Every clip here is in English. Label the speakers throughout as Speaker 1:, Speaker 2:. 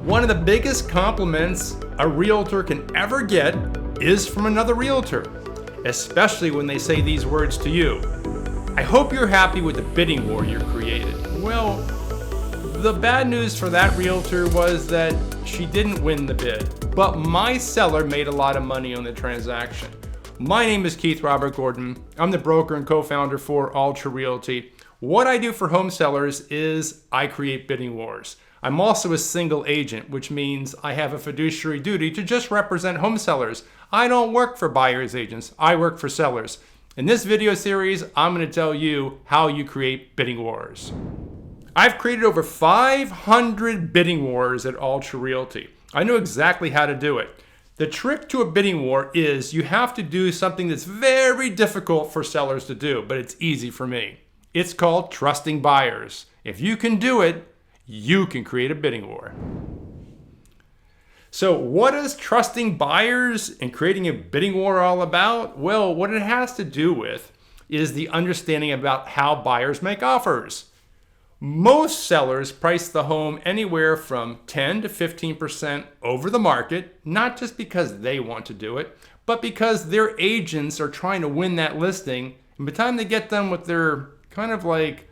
Speaker 1: One of the biggest compliments a realtor can ever get is from another realtor, especially when they say these words to you. I hope you're happy with the bidding war you created. Well, the bad news for that realtor was that she didn't win the bid, but my seller made a lot of money on the transaction. My name is Keith Robert Gordon. I'm the broker and co-founder for Ultra Realty. What I do for home sellers is I create bidding wars. I'm also a single agent, which means I have a fiduciary duty to just represent home sellers. I don't work for buyer's agents. I work for sellers. In this video series, I'm going to tell you how you create bidding wars. I've created over 500 bidding wars at Ultra Realty. I know exactly how to do it. The trick to a bidding war is you have to do something that's very difficult for sellers to do, but it's easy for me. It's called trusting buyers. If you can do it, you can create a bidding war. So what is trusting buyers and creating a bidding war all about? Well, what it has to do with is the understanding about how buyers make offers. Most sellers price the home anywhere from 10 to 15% over the market, not just because they want to do it, but because their agents are trying to win that listing. And by the time they get done with their kind of like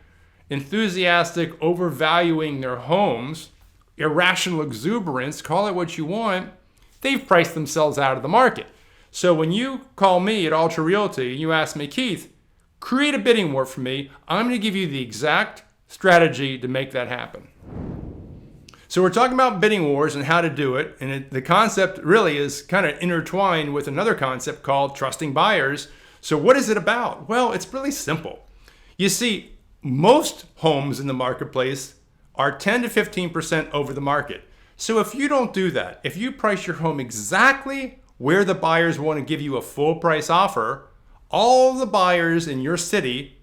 Speaker 1: enthusiastic overvaluing their homes, irrational exuberance, call it what you want, they've priced themselves out of the market. So when you call me at Ultra Realty and you ask me, Keith, create a bidding war for me, I'm going to give you the exact strategy to make that happen. So we're talking about bidding wars and how to do it. And the concept really is kind of intertwined with another concept called trusting buyers. So what is it about? Well, it's really simple. You see, most homes in the marketplace are 10 to 15% over the market. So if you don't do that, if you price your home exactly where the buyers want to give you a full price offer, all the buyers in your city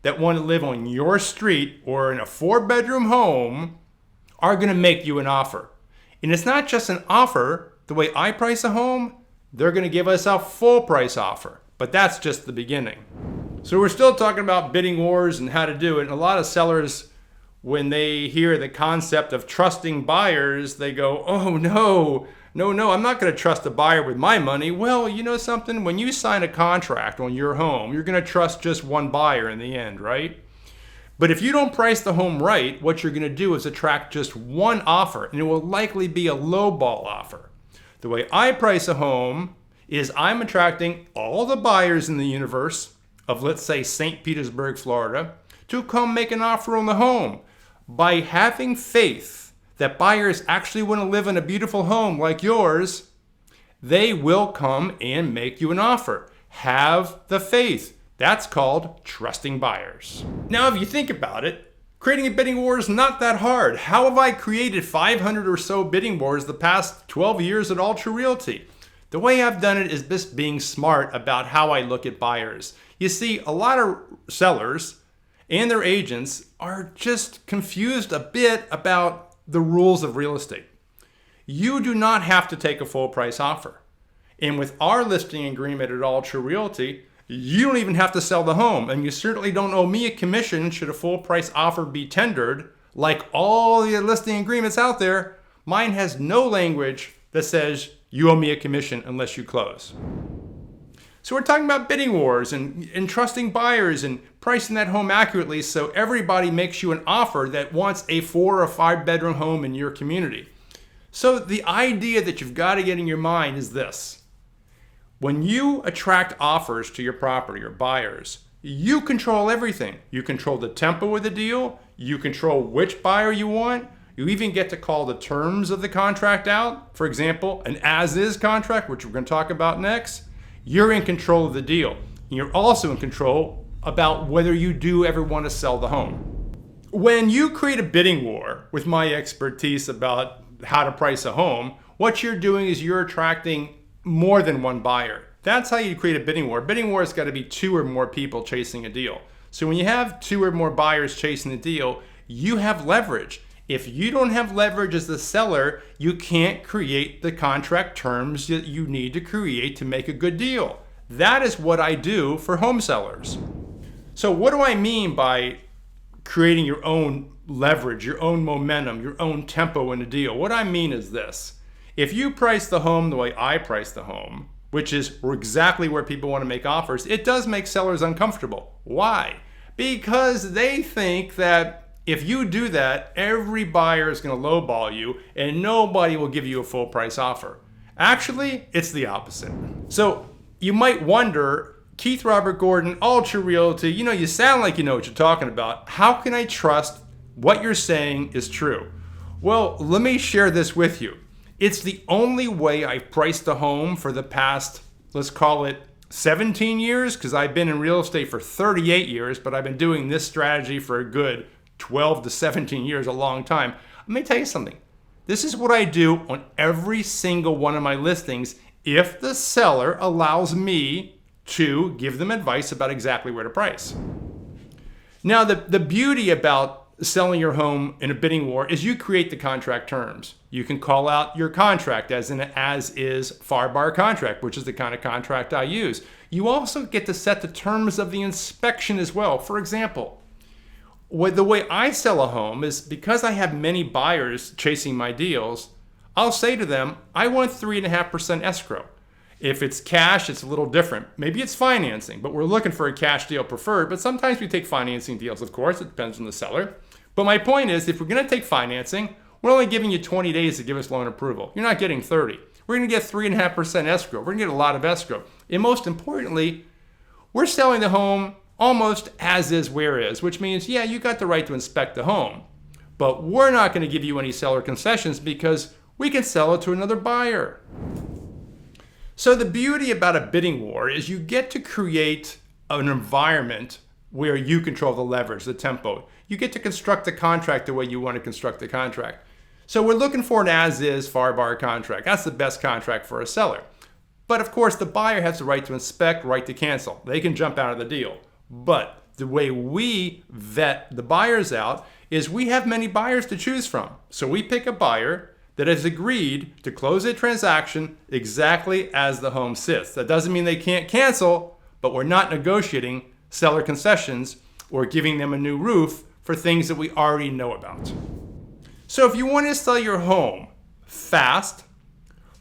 Speaker 1: that want to live on your street or in a 4-bedroom home are going to make you an offer. And it's not just an offer. The way I price a home, they're going to give us a full price offer. But that's just the beginning. So we're still talking about bidding wars and how to do it. And a lot of sellers, when they hear the concept of trusting buyers, they go, oh no, I'm not going to trust a buyer with my money. Well, you know something? When you sign a contract on your home, you're going to trust just one buyer in the end, right? But if you don't price the home right, what you're going to do is attract just one offer, and it will likely be a lowball offer. The way I price a home is I'm attracting all the buyers in the universe of, let's say, St. Petersburg, Florida, to come make an offer on the home. By having faith that buyers actually want to live in a beautiful home like yours, they will come and make you an offer. Have the faith. That's called trusting buyers. Now, if you think about it, creating a bidding war is not that hard. How have I created 500 or so bidding wars the past 12 years at Ultra Realty? The way I've done it is just being smart about how I look at buyers. You see, a lot of sellers and their agents are just confused a bit about the rules of real estate. You do not have to take a full price offer. And with our listing agreement at Ultra Realty, you don't even have to sell the home. And you certainly don't owe me a commission should a full price offer be tendered. Like all the listing agreements out there, mine has no language that says you owe me a commission unless you close. So we're talking about bidding wars and trusting buyers and pricing that home accurately so everybody makes you an offer that wants a 4 or 5 bedroom home in your community. So the idea that you've got to get in your mind is this. When you attract offers to your property or buyers, you control everything. You control the tempo of the deal. You control which buyer you want. You even get to call the terms of the contract out. For example, an as-is contract, which we're going to talk about next. You're in control of the deal. You're also in control about whether you do ever want to sell the home. When you create a bidding war with my expertise about how to price a home, what you're doing is you're attracting more than one buyer. That's how you create a bidding war. Bidding war has got to be 2 or more people chasing a deal. So when you have 2 or more buyers chasing the deal, you have leverage. If you don't have leverage as the seller, you can't create the contract terms that you need to create to make a good deal. That is what I do for home sellers. So what do I mean by creating your own leverage, your own momentum, your own tempo in a deal. What I mean is this. If you price the home the way I price the home, which is exactly where people want to make offers, it does make sellers uncomfortable. Why? Because they think that if you do that, every buyer is going to lowball you and nobody will give you a full price offer. Actually, it's the opposite. So you might wonder, Keith Robert Gordon, Ultra Realty, you sound like you know what you're talking about. How can I trust what you're saying is true? Well, let me share this with you. It's the only way I've priced a home for the past, let's call it 17 years, because I've been in real estate for 38 years, but I've been doing this strategy for a good 12 to 17 years, a long time. Let me tell you something. This is what I do on every single one of my listings if the seller allows me to give them advice about exactly where to price. Now, the beauty about selling your home in a bidding war is you create the contract terms. You can call out your contract as an as-is FAR contract, which is the kind of contract I use. You also get to set the terms of the inspection as well. For example, the way I sell a home is because I have many buyers chasing my deals, I'll say to them, I want 3.5% escrow. If it's cash, it's a little different. Maybe it's financing, but we're looking for a cash deal preferred. But sometimes we take financing deals, of course. It depends on the seller. But my point is, if we're going to take financing, we're only giving you 20 days to give us loan approval. You're not getting 30. We're going to get 3.5% escrow. We're going to get a lot of escrow. And most importantly, we're selling the home almost as is, where is, which means, yeah, you got the right to inspect the home. But we're not going to give you any seller concessions because we can sell it to another buyer. So the beauty about a bidding war is you get to create an environment where you control the leverage, the tempo. You get to construct the contract the way you want to construct the contract. So we're looking for an as-is FAR contract. That's the best contract for a seller. But of course, the buyer has the right to inspect, right to cancel. They can jump out of the deal. But the way we vet the buyers out is we have many buyers to choose from. So we pick a buyer that has agreed to close a transaction exactly as the home sits. That doesn't mean they can't cancel, but we're not negotiating seller concessions or giving them a new roof for things that we already know about. So if you want to sell your home fast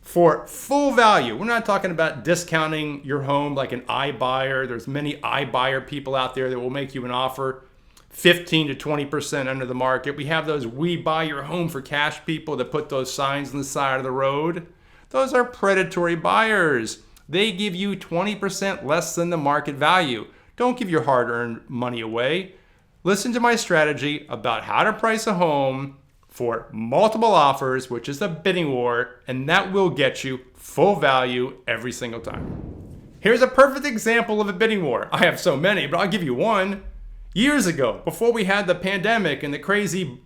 Speaker 1: for full value, we're not talking about discounting your home like an iBuyer. There's many iBuyer people out there that will make you an offer 15 to 20% under the market. We have those we buy your home for cash people that put those signs on the side of the road. Those are predatory buyers. They give you 20% less than the market value. Don't give your hard-earned money away. Listen to my strategy about how to price a home for multiple offers, which is a bidding war, and that will get you full value every single time. Here's a perfect example of a bidding war. I have so many, but I'll give you one. Years ago, before we had the pandemic and the crazy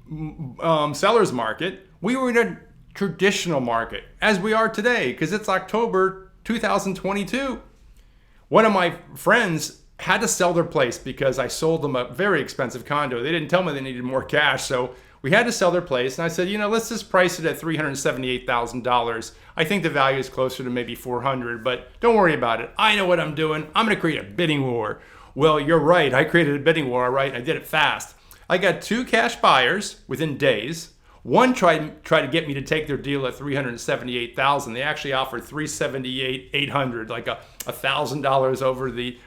Speaker 1: seller's market, we were in a traditional market, as we are today, because it's October 2022. One of my friends had to sell their place because I sold them a very expensive condo. They didn't tell me they needed more cash, so we had to sell their place. And I said, let's just price it at $378,000. I think the value is closer to maybe $400,000, but don't worry about it. I know what I'm doing. I'm going to create a bidding war. Well, you're right. I created a bidding war, all right? I did it fast. I got 2 cash buyers within days. One tried to get me to take their deal at $378,000. They actually offered $378,800, like $1,000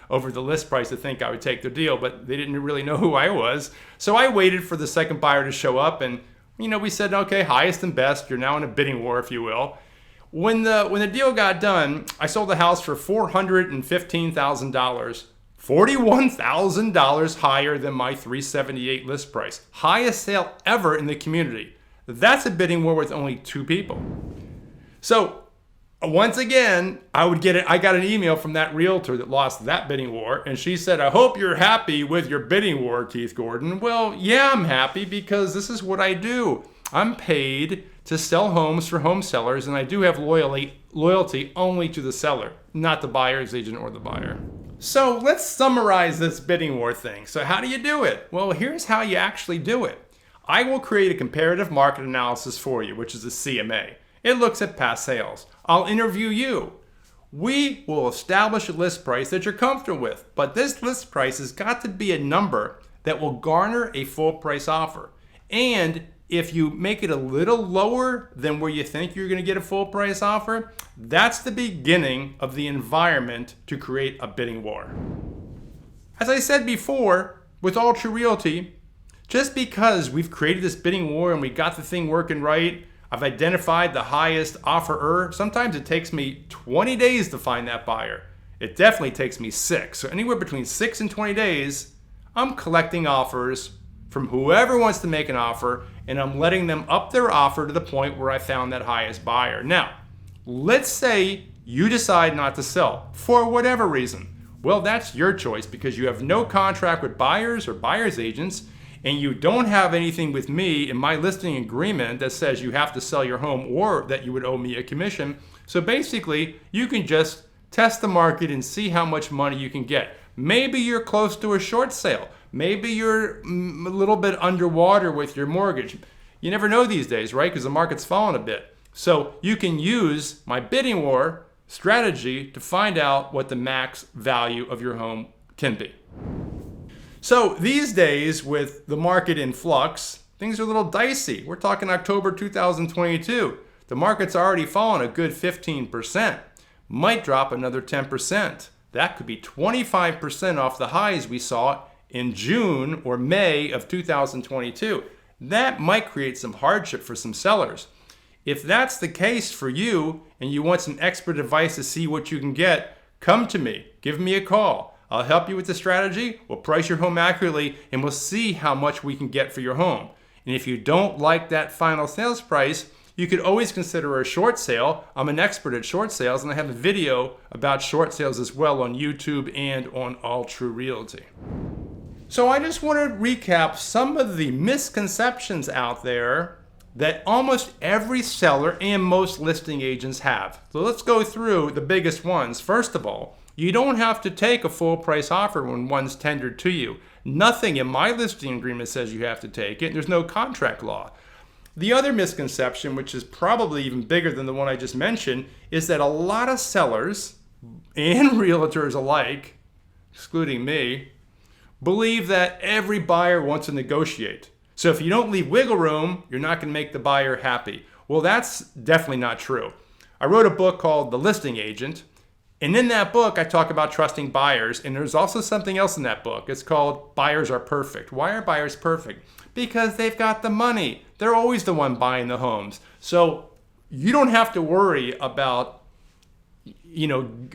Speaker 1: over the list price to think I would take their deal, but they didn't really know who I was. So I waited for the second buyer to show up, and we said, okay, highest and best. You're now in a bidding war, if you will. When the deal got done, I sold the house for $415,000. $41,000 higher than my $378,000 list price. Highest sale ever in the community. That's a bidding war with only 2 people. So once again, I got an email from that realtor that lost that bidding war, and she said, I hope you're happy with your bidding war, Keith Gordon. Well, yeah, I'm happy because this is what I do. I'm paid to sell homes for home sellers, and I do have loyalty only to the seller, not the buyer's agent or the buyer. So let's summarize this bidding war thing. So how do you do it? Well, here's how you actually do it. I will create a comparative market analysis for you, which is a CMA. It looks at past sales. I'll interview you. We will establish a list price that you're comfortable with, but this list price has got to be a number that will garner a full price offer. And if you make it a little lower than where you think you're going to get a full price offer, that's the beginning of the environment to create a bidding war. As I said before, with All True Realty, just because we've created this bidding war and we got the thing working right, I've identified the highest offerer. Sometimes it takes me 20 days to find that buyer. It definitely takes me 6. So anywhere between 6 and 20 days, I'm collecting offers from whoever wants to make an offer, and I'm letting them up their offer to the point where I found that highest buyer. Now, let's say you decide not to sell for whatever reason. Well, that's your choice because you have no contract with buyers or buyer's agents, and you don't have anything with me in my listing agreement that says you have to sell your home or that you would owe me a commission. So basically, you can just test the market and see how much money you can get. Maybe you're close to a short sale. Maybe you're a little bit underwater with your mortgage. You never know these days, right? Because the market's fallen a bit. So you can use my bidding war strategy to find out what the max value of your home can be. So these days, with the market in flux, things are a little dicey. We're talking October 2022. The market's already fallen a good 15%. Might drop another 10%. That could be 25% off the highs we saw in June or May of 2022. That might create some hardship for some sellers. If that's the case for you and you want some expert advice to see what you can get, come to me. Give me a call. I'll help you with the strategy. We'll price your home accurately and we'll see how much we can get for your home. And if you don't like that final sales price, you could always consider a short sale. I'm an expert at short sales and I have a video about short sales as well on YouTube and on All True Realty. So I just want to recap some of the misconceptions out there that almost every seller and most listing agents have. So let's go through the biggest ones. First of all, you don't have to take a full price offer when one's tendered to you. Nothing in my listing agreement says you have to take it. There's no contract law. The other misconception, which is probably even bigger than the one I just mentioned, is that a lot of sellers and realtors alike, excluding me, believe that every buyer wants to negotiate. So if you don't leave wiggle room, you're not going to make the buyer happy. Well, that's definitely not true. I wrote a book called The Listing Agent, and in that book, I talk about trusting buyers, and there's also something else in that book. It's called Buyers Are Perfect. Why are buyers perfect? Because they've got the money. They're always the one buying the homes. So you don't have to worry about,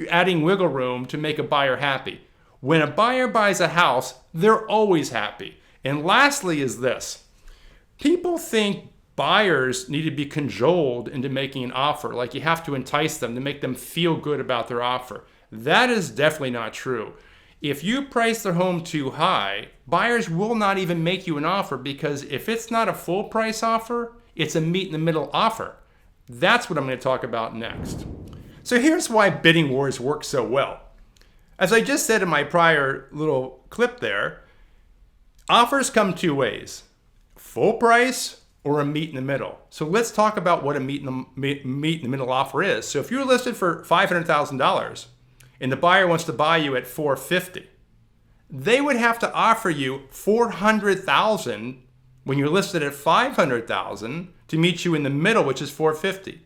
Speaker 1: adding wiggle room to make a buyer happy. When a buyer buys a house, they're always happy. And lastly is this. People think buyers need to be cajoled into making an offer, like you have to entice them to make them feel good about their offer. That is definitely not true. If you price their home too high, buyers will not even make you an offer because if it's not a full price offer, it's a meet in the middle offer. That's what I'm going to talk about next. So here's why bidding wars work so well. As I just said in my prior little clip there, offers come two ways, full price or a meet in the middle. So let's talk about what a meet in the middle offer is. So if you're listed for $500,000 and the buyer wants to buy you at $450,000, they would have to offer you $400,000 when you're listed at $500,000 to meet you in the middle, which is $450,000.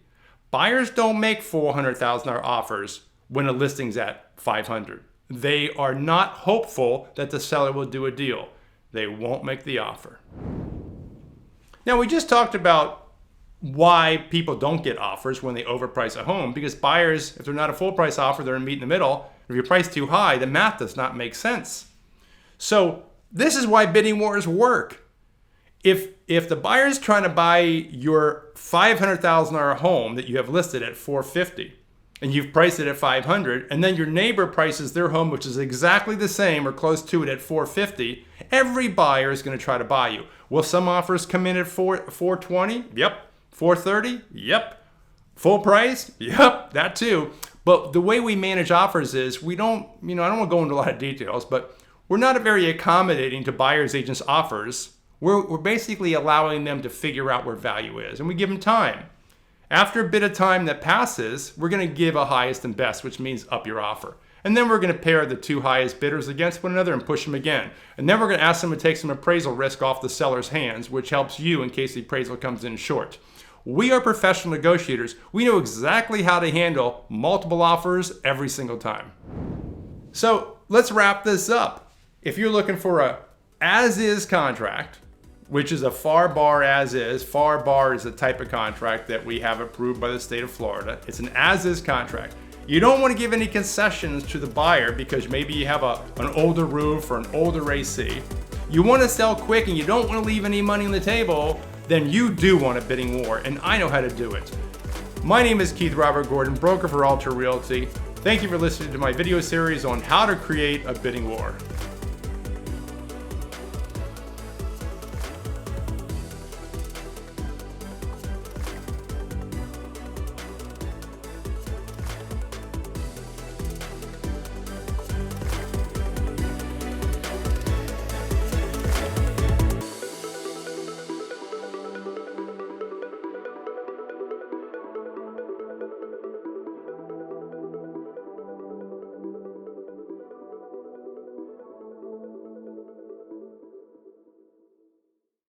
Speaker 1: Buyers don't make $400,000 offers when a listing's at $500,000. They are not hopeful that the seller will do a deal. They won't make the offer. Now, we just talked about why people don't get offers when they overprice a home, because buyers, if they're not a full price offer, they're in meet in the middle. If you price too high, the math does not make sense. So this is why bidding wars work. If the buyer's trying to buy your $500,000 home that you have listed at $450,000 and you've priced it at $500,000, and then your neighbor prices their home, which is exactly the same or close to it, at $450,000, every buyer is going to try to buy you. Will some offers come in at $420,000? Yep. $430,000? Yep. Full price? Yep, that too. But the way we manage offers is we don't, I don't want to go into a lot of details, but we're not very accommodating to buyers agents' offers. We're basically allowing them to figure out where value is, and we give them time. After a bit of time that passes, we're going to give a highest and best, which means up your offer. And then we're going to pair the two highest bidders against one another and push them again. And then we're going to ask them to take some appraisal risk off the seller's hands, which helps you in case the appraisal comes in short. We are professional negotiators. We know exactly how to handle multiple offers every single time. So let's wrap this up. If you're looking for a as-is contract, which is a FAR bar as is. FAR bar is a type of contract that we have approved by the state of Florida. It's an as-is contract. You don't want to give any concessions to the buyer because maybe you have an older roof or an older AC. You want to sell quick and you don't want to leave any money on the table, then you do want a bidding war, and I know how to do it. My name is Keith Robert Gordon, broker for Realtor Realty. Thank you for listening to my video series on how to create a bidding war.